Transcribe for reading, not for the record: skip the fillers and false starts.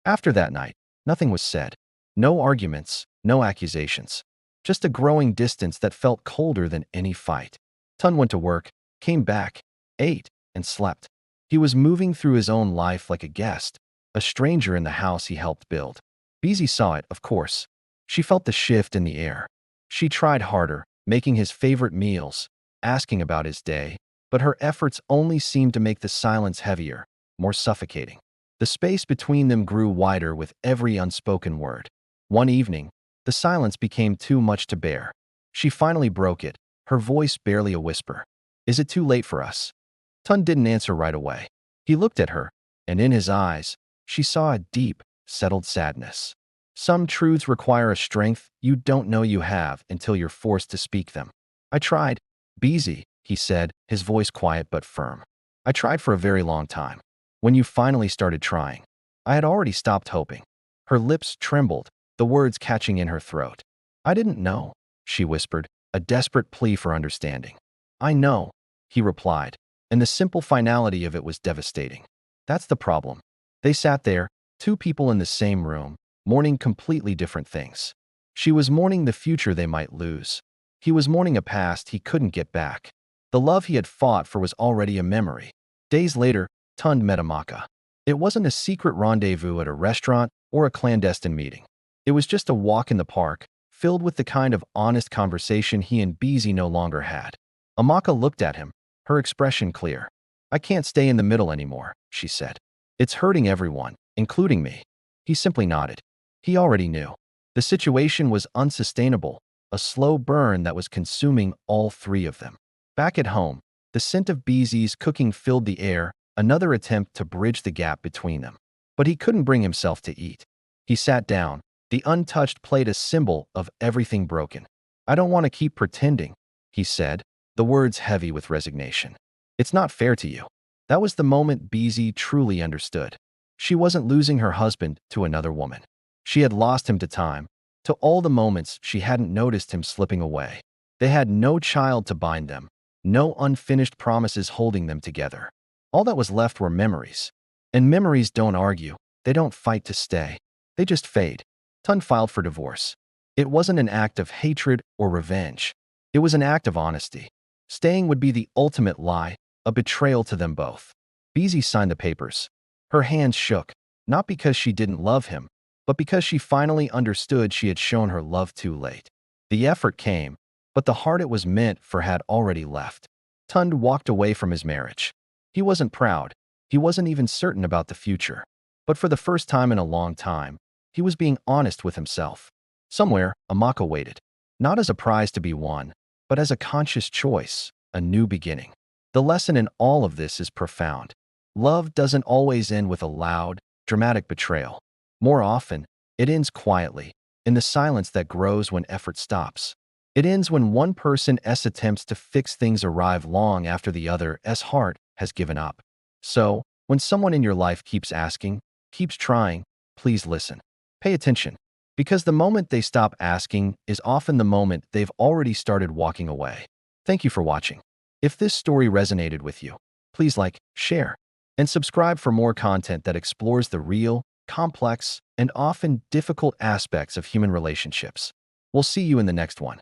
After that night, nothing was said. No arguments, no accusations. Just a growing distance that felt colder than any fight. Tun went to work, came back, ate, and slept. He was moving through his own life like a guest, a stranger in the house he helped build. Bisi saw it, of course. She felt the shift in the air. She tried harder, making his favorite meals, asking about his day, but her efforts only seemed to make the silence heavier, more suffocating. The space between them grew wider with every unspoken word. One evening, the silence became too much to bear. She finally broke it, her voice barely a whisper. "Is it too late for us?" Tun didn't answer right away. He looked at her, and in his eyes, she saw a deep, settled sadness. Some truths require a strength you don't know you have until you're forced to speak them. "I tried, Bisi," he said, his voice quiet but firm. "I tried for a very long time. When you finally started trying, I had already stopped hoping." Her lips trembled, the words catching in her throat. "I didn't know," she whispered, a desperate plea for understanding. "I know," he replied, and the simple finality of it was devastating. That's the problem. They sat there, two people in the same room, mourning completely different things. She was mourning the future they might lose. He was mourning a past he couldn't get back. The love he had fought for was already a memory. Days later, Tund met Amaka. It wasn't a secret rendezvous at a restaurant or a clandestine meeting. It was just a walk in the park, filled with the kind of honest conversation he and Bisi no longer had. Amaka looked at him, her expression clear. "I can't stay in the middle anymore," she said. "It's hurting everyone, including me." He simply nodded. He already knew. The situation was unsustainable, a slow burn that was consuming all three of them. Back at home, the scent of Bisi's cooking filled the air, another attempt to bridge the gap between them. But he couldn't bring himself to eat. He sat down, the untouched plate a symbol of everything broken. "I don't want to keep pretending," he said, the words heavy with resignation. "It's not fair to you." That was the moment Bisi truly understood. She wasn't losing her husband to another woman. She had lost him to time, to all the moments she hadn't noticed him slipping away. They had no child to bind them, no unfinished promises holding them together. All that was left were memories. And memories don't argue, they don't fight to stay. They just fade. Tun filed for divorce. It wasn't an act of hatred or revenge. It was an act of honesty. Staying would be the ultimate lie, a betrayal to them both. Bisi signed the papers. Her hands shook, not because she didn't love him, but because she finally understood she had shown her love too late. The effort came, but the heart it was meant for had already left. Tund walked away from his marriage. He wasn't proud. He wasn't even certain about the future. But for the first time in a long time, he was being honest with himself. Somewhere, Amaka waited. Not as a prize to be won, but as a conscious choice, a new beginning. The lesson in all of this is profound. Love doesn't always end with a loud, dramatic betrayal. More often, it ends quietly, in the silence that grows when effort stops. It ends when one person's attempts to fix things arrive long after the other's heart has given up. So, when someone in your life keeps asking, keeps trying, please listen. Pay attention. Because the moment they stop asking is often the moment they've already started walking away. Thank you for watching. If this story resonated with you, please like, share, and subscribe for more content that explores the real, complex, and often difficult aspects of human relationships. We'll see you in the next one.